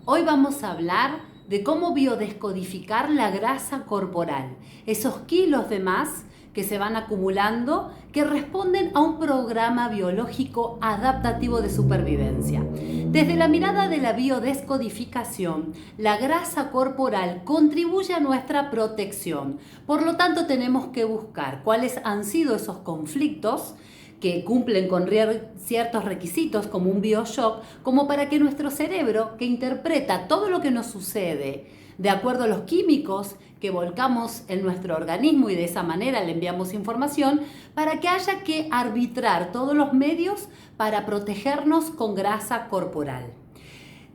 Hoy vamos a hablar de cómo biodescodificar la grasa corporal, esos kilos de más que se van acumulando que responden a un programa biológico adaptativo de supervivencia. Desde la mirada de la biodescodificación, la grasa corporal contribuye a nuestra protección. Por lo tanto, tenemos que buscar cuáles han sido esos conflictos que cumplen con ciertos requisitos como un bioshock, como para que nuestro cerebro, que interpreta todo lo que nos sucede de acuerdo a los químicos que volcamos en nuestro organismo y de esa manera le enviamos información, para que haya que arbitrar todos los medios para protegernos con grasa corporal.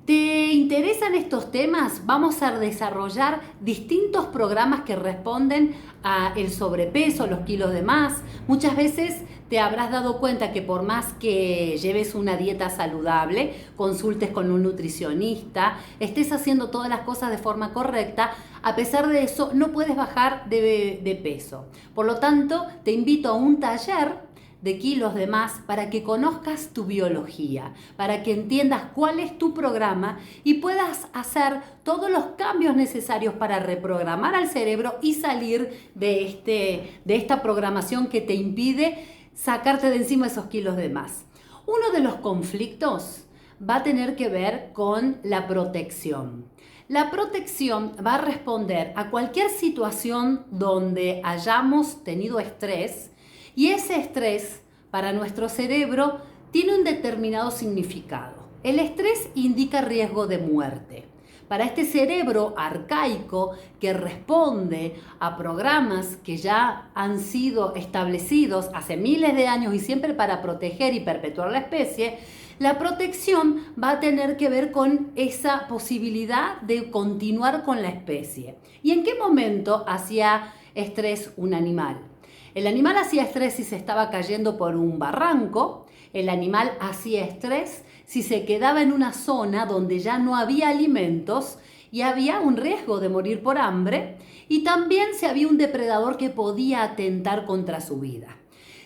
¿Te interesan estos temas? Vamos a desarrollar distintos programas que responden a el sobrepeso, los kilos de más. Muchas veces te habrás dado cuenta que por más que lleves una dieta saludable, consultes con un nutricionista, estés haciendo todas las cosas de forma correcta, a pesar de eso no puedes bajar de peso. Por lo tanto, te invito a un taller de kilos de más para que conozcas tu biología, para que entiendas cuál es tu programa y puedas hacer todos los cambios necesarios para reprogramar al cerebro y salir de esta programación que te impide sacarte de encima esos kilos de más. Uno de los conflictos va a tener que ver con la protección. La protección va a responder a cualquier situación donde hayamos tenido estrés. Y ese estrés para nuestro cerebro tiene un determinado significado. El estrés indica riesgo de muerte. Para este cerebro arcaico que responde a programas que ya han sido establecidos hace miles de años y siempre para proteger y perpetuar la especie, la protección va a tener que ver con esa posibilidad de continuar con la especie. ¿Y en qué momento hacía estrés un animal? El animal hacía estrés si se estaba cayendo por un barranco, el animal hacía estrés si se quedaba en una zona donde ya no había alimentos y había un riesgo de morir por hambre, y también si había un depredador que podía atentar contra su vida.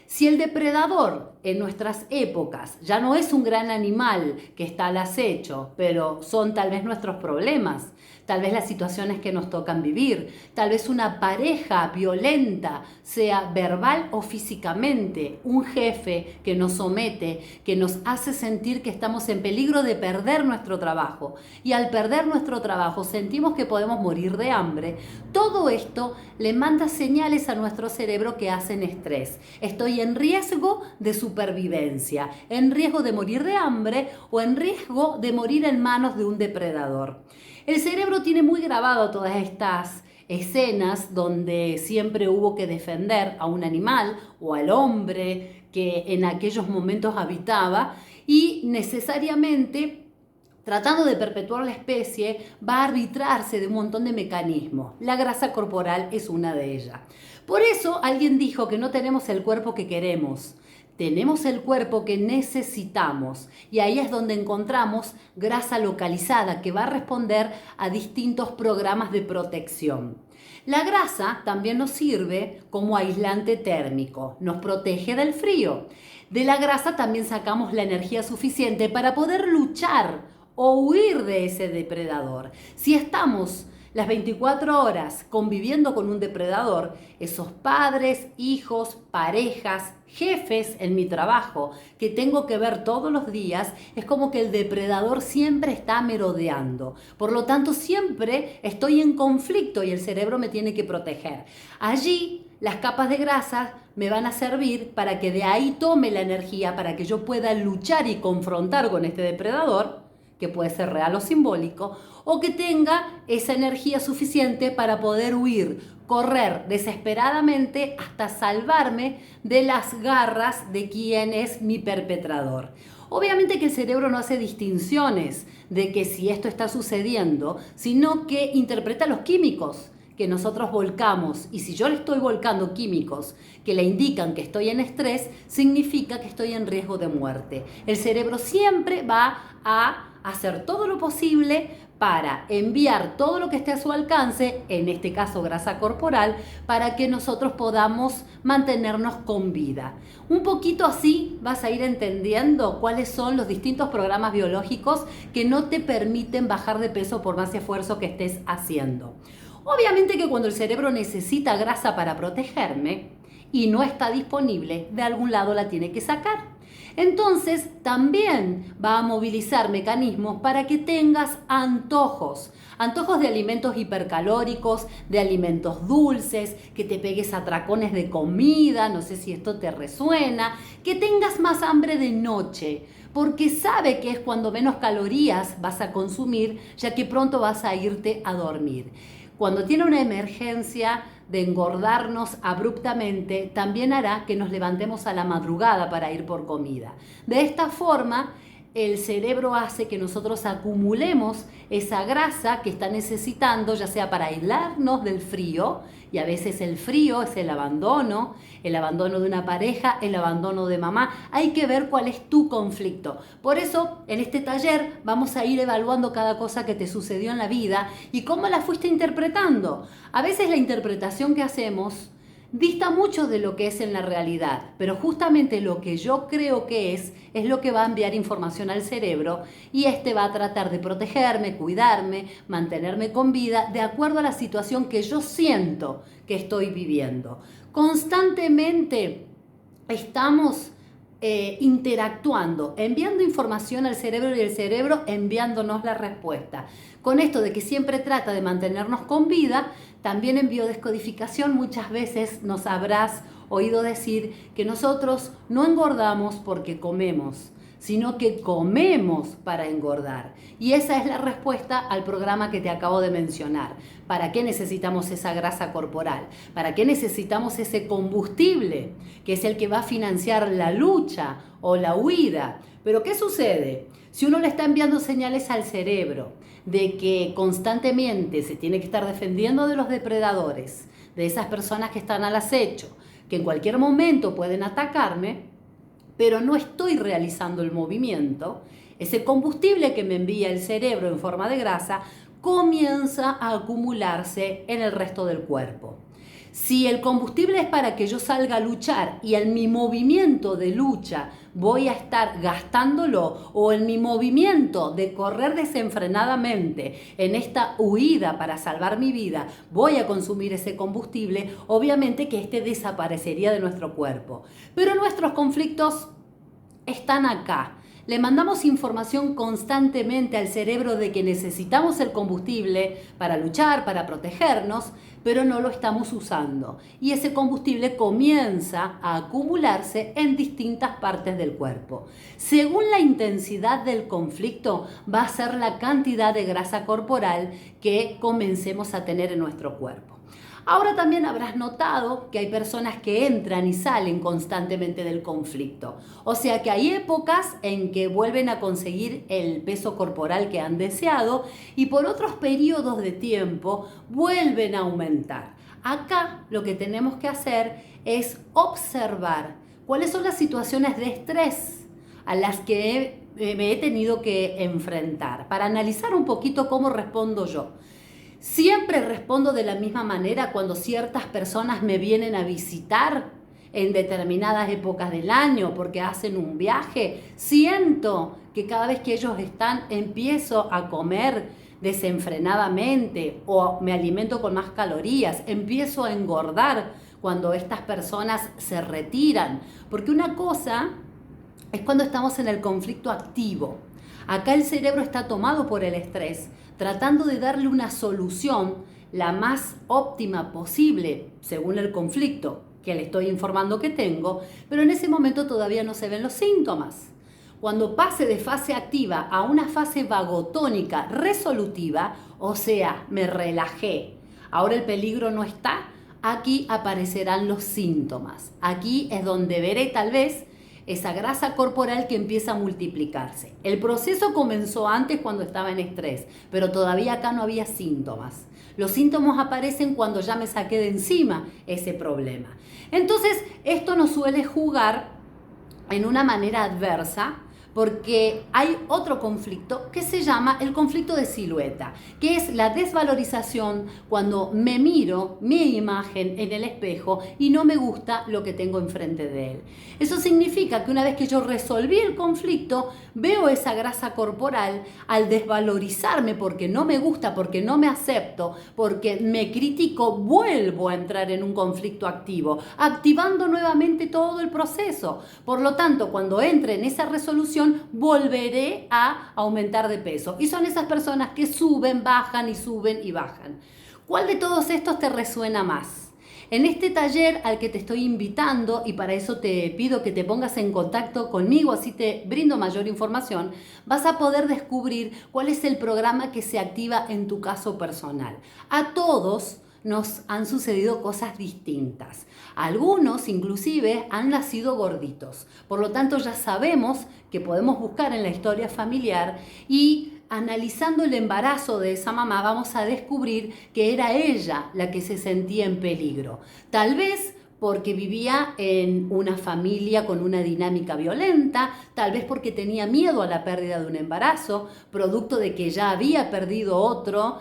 Si el depredador en nuestras épocas ya no es un gran animal que está al acecho, pero son tal vez nuestros problemas, tal vez las situaciones que nos tocan vivir, tal vez una pareja violenta, sea verbal o físicamente, un jefe que nos somete, que nos hace sentir que estamos en peligro de perder nuestro trabajo, y al perder nuestro trabajo sentimos que podemos morir de hambre, todo esto le manda señales a nuestro cerebro que hacen estrés. Estoy en riesgo de supervivencia, en riesgo de morir de hambre o en riesgo de morir en manos de un depredador. El cerebro tiene muy grabado todas estas escenas donde siempre hubo que defender a un animal o al hombre que en aquellos momentos habitaba, y necesariamente, tratando de perpetuar la especie, va a arbitrarse de un montón de mecanismos. La grasa corporal es una de ellas. Por eso alguien dijo que no tenemos el cuerpo que queremos. Tenemos el cuerpo que necesitamos, y ahí es donde encontramos grasa localizada que va a responder a distintos programas de protección. La grasa también nos sirve como aislante térmico, nos protege del frío. De la grasa también sacamos la energía suficiente para poder luchar o huir de ese depredador. Si estamos las 24 horas conviviendo con un depredador, esos padres, hijos, parejas, jefes en mi trabajo que tengo que ver todos los días, es como que el depredador siempre está merodeando. Por lo tanto, siempre estoy en conflicto y el cerebro me tiene que proteger. Allí, las capas de grasa me van a servir para que de ahí tome la energía para que yo pueda luchar y confrontar con este depredador, que puede ser real o simbólico, o que tenga esa energía suficiente para poder huir, correr desesperadamente hasta salvarme de las garras de quien es mi perpetrador. Obviamente que el cerebro no hace distinciones de que si esto está sucediendo, sino que interpreta los químicos que nosotros volcamos, y si yo le estoy volcando químicos que le indican que estoy en estrés, significa que estoy en riesgo de muerte. El cerebro siempre va a hacer todo lo posible para enviar todo lo que esté a su alcance, en este caso grasa corporal, para que nosotros podamos mantenernos con vida. Un poquito así vas a ir entendiendo cuáles son los distintos programas biológicos que no te permiten bajar de peso por más esfuerzo que estés haciendo. Obviamente que cuando el cerebro necesita grasa para protegerme y no está disponible, de algún lado la tiene que sacar. Entonces también va a movilizar mecanismos para que tengas antojos de alimentos hipercalóricos, de alimentos dulces, que te pegues atracones de comida, no sé si esto te resuena, que tengas más hambre de noche, porque sabe que es cuando menos calorías vas a consumir, ya que pronto vas a irte a dormir. Cuando tiene una emergencia de engordarnos abruptamente, también hará que nos levantemos a la madrugada para ir por comida. De esta forma, el cerebro hace que nosotros acumulemos esa grasa que está necesitando, ya sea para aislarnos del frío, y a veces el frío es el abandono de una pareja, el abandono de mamá. Hay que ver cuál es tu conflicto. Por eso, en este taller vamos a ir evaluando cada cosa que te sucedió en la vida y cómo la fuiste interpretando. A veces la interpretación que hacemos dista mucho de lo que es en la realidad, pero justamente lo que yo creo que es lo que va a enviar información al cerebro y este va a tratar de protegerme, cuidarme, mantenerme con vida de acuerdo a la situación que yo siento que estoy viviendo. Constantemente estamos interactuando, enviando información al cerebro y el cerebro enviándonos la respuesta. Con esto de que siempre trata de mantenernos con vida, también en biodescodificación muchas veces nos habrás oído decir que nosotros no engordamos porque comemos, sino que comemos para engordar. Y esa es la respuesta al programa que te acabo de mencionar. ¿Para qué necesitamos esa grasa corporal? ¿Para qué necesitamos ese combustible, que es el que va a financiar la lucha o la huida? Pero ¿qué sucede? Si uno le está enviando señales al cerebro de que constantemente se tiene que estar defendiendo de los depredadores, de esas personas que están al acecho, que en cualquier momento pueden atacarme, pero no estoy realizando el movimiento, ese combustible que me envía el cerebro en forma de grasa comienza a acumularse en el resto del cuerpo. Si el combustible es para que yo salga a luchar y en mi movimiento de lucha voy a estar gastándolo, o en mi movimiento de correr desenfrenadamente en esta huida para salvar mi vida voy a consumir ese combustible, obviamente que este desaparecería de nuestro cuerpo. Pero nuestros conflictos están acá. Le mandamos información constantemente al cerebro de que necesitamos el combustible para luchar, para protegernos, pero no lo estamos usando. Y ese combustible comienza a acumularse en distintas partes del cuerpo. Según la intensidad del conflicto, va a ser la cantidad de grasa corporal que comencemos a tener en nuestro cuerpo. Ahora también habrás notado que hay personas que entran y salen constantemente del conflicto. O sea que hay épocas en que vuelven a conseguir el peso corporal que han deseado y por otros periodos de tiempo vuelven a aumentar. Acá lo que tenemos que hacer es observar cuáles son las situaciones de estrés a las que me he tenido que enfrentar para analizar un poquito cómo respondo yo. Siempre respondo de la misma manera cuando ciertas personas me vienen a visitar en determinadas épocas del año porque hacen un viaje. Siento que cada vez que ellos están empiezo a comer desenfrenadamente o me alimento con más calorías, empiezo a engordar cuando estas personas se retiran. Porque una cosa es cuando estamos en el conflicto activo. Acá el cerebro está tomado por el estrés, tratando de darle una solución la más óptima posible según el conflicto que le estoy informando que tengo, pero en ese momento todavía no se ven los síntomas. Cuando pase de fase activa a una fase vagotónica resolutiva, o sea, me relajé, ahora el peligro no está, aquí aparecerán los síntomas. Aquí es donde veré tal vez esa grasa corporal que empieza a multiplicarse. El proceso comenzó antes cuando estaba en estrés, pero todavía acá no había síntomas. Los síntomas aparecen cuando ya me saqué de encima ese problema. Entonces, esto nos suele jugar en una manera adversa, porque hay otro conflicto que se llama el conflicto de silueta, que es la desvalorización cuando me miro mi imagen en el espejo y no me gusta lo que tengo enfrente de él. Eso significa que una vez que yo resolví el conflicto, veo esa grasa corporal, al desvalorizarme porque no me gusta, porque no me acepto, porque me critico, vuelvo a entrar en un conflicto activo, activando nuevamente todo el proceso. Por lo tanto, cuando entre en esa resolución, volveré a aumentar de peso. Y son esas personas que suben, bajan y suben y bajan. ¿Cuál de todos estos te resuena más? En este taller al que te estoy invitando, y para eso te pido que te pongas en contacto conmigo, así te brindo mayor información, vas a poder descubrir cuál es el programa que se activa en tu caso personal. A todos nos han sucedido cosas distintas. Algunos inclusive han nacido gorditos. Por lo tanto, ya sabemos que podemos buscar en la historia familiar y analizando el embarazo de esa mamá vamos a descubrir que era ella la que se sentía en peligro. Tal vez porque vivía en una familia con una dinámica violenta, tal vez porque tenía miedo a la pérdida de un embarazo, producto de que ya había perdido otro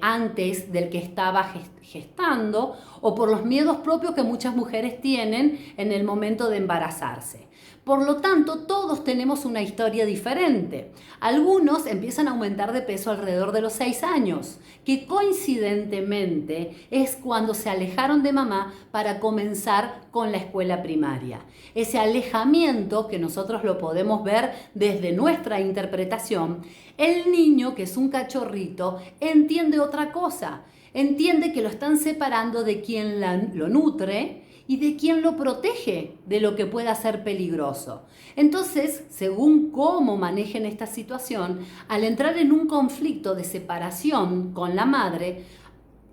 antes del que estaba gestando, o por los miedos propios que muchas mujeres tienen en el momento de embarazarse. Por lo tanto, todos tenemos una historia diferente. Algunos empiezan a aumentar de peso alrededor de los 6 años, que coincidentemente es cuando se alejaron de mamá para comenzar con la escuela primaria. Ese alejamiento, que nosotros lo podemos ver desde nuestra interpretación, el niño, que es un cachorrito, entiende otra cosa. Entiende que lo están separando de quien lo nutre y de quien lo protege de lo que pueda ser peligroso. Entonces, según cómo manejen esta situación, al entrar en un conflicto de separación con la madre,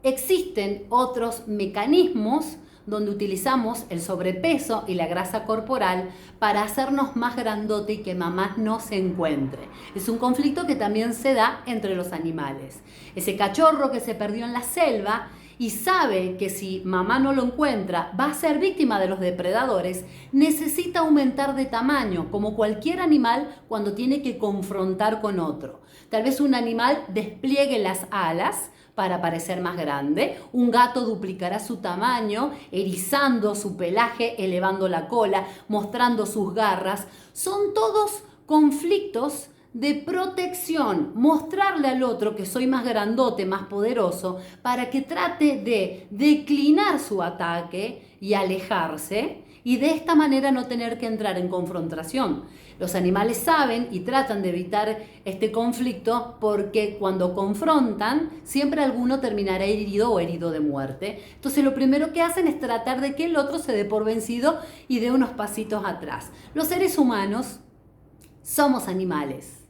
existen otros mecanismos donde utilizamos el sobrepeso y la grasa corporal para hacernos más grandote y que mamá no se encuentre. Es un conflicto que también se da entre los animales. Ese cachorro que se perdió en la selva y sabe que si mamá no lo encuentra va a ser víctima de los depredadores, necesita aumentar de tamaño, como cualquier animal cuando tiene que confrontar con otro. Tal vez un animal despliegue las alas para parecer más grande, un gato duplicará su tamaño, erizando su pelaje, elevando la cola, mostrando sus garras. Son todos conflictos de protección, mostrarle al otro que soy más grandote, más poderoso, para que trate de declinar su ataque y alejarse, y de esta manera no tener que entrar en confrontación. Los animales saben y tratan de evitar este conflicto porque cuando confrontan, siempre alguno terminará herido o herido de muerte. Entonces lo primero que hacen es tratar de que el otro se dé por vencido y dé unos pasitos atrás. Los seres humanos somos animales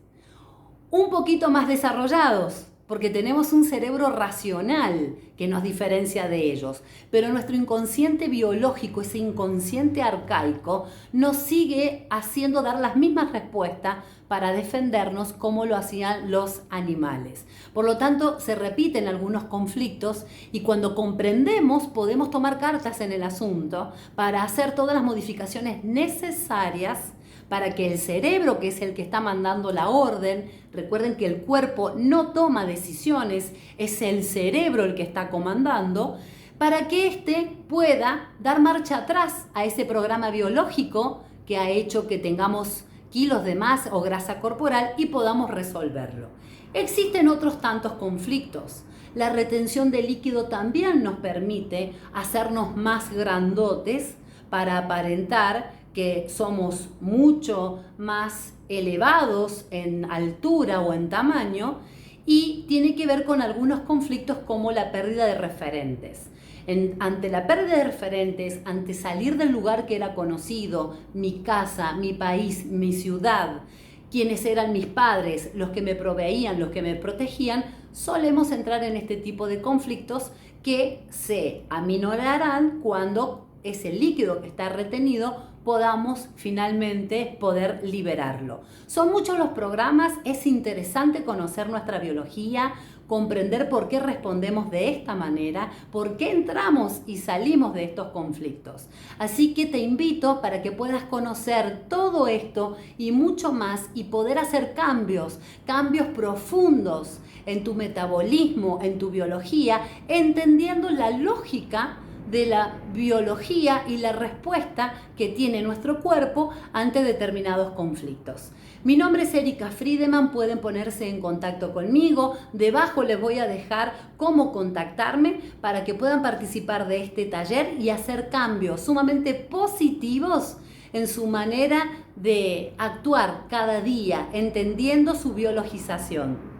un poquito más desarrollados, porque tenemos un cerebro racional que nos diferencia de ellos, pero nuestro inconsciente biológico, ese inconsciente arcaico, nos sigue haciendo dar las mismas respuestas para defendernos como lo hacían los animales. Por lo tanto, se repiten algunos conflictos y cuando comprendemos podemos tomar cartas en el asunto para hacer todas las modificaciones necesarias para que el cerebro, que es el que está mandando la orden, recuerden que el cuerpo no toma decisiones, es el cerebro el que está comandando, para que éste pueda dar marcha atrás a ese programa biológico que ha hecho que tengamos kilos de más o grasa corporal y podamos resolverlo. Existen otros tantos conflictos. La retención de líquido también nos permite hacernos más grandotes para aparentar que somos mucho más elevados en altura o en tamaño, y tiene que ver con algunos conflictos como la pérdida de referentes. Ante la pérdida de referentes, ante salir del lugar que era conocido, mi casa, mi país, mi ciudad, quienes eran mis padres, los que me proveían, los que me protegían, solemos entrar en este tipo de conflictos que se aminorarán cuando ese líquido que está retenido podamos finalmente poder liberarlo. Son muchos los programas, es interesante conocer nuestra biología, comprender por qué respondemos de esta manera, por qué entramos y salimos de estos conflictos. Así que te invito para que puedas conocer todo esto y mucho más y poder hacer cambios profundos en tu metabolismo, en tu biología, entendiendo la lógica de la biología y la respuesta que tiene nuestro cuerpo ante determinados conflictos. Mi nombre es Erika Friedemann, pueden ponerse en contacto conmigo. Debajo les voy a dejar cómo contactarme para que puedan participar de este taller y hacer cambios sumamente positivos en su manera de actuar cada día, entendiendo su biologización.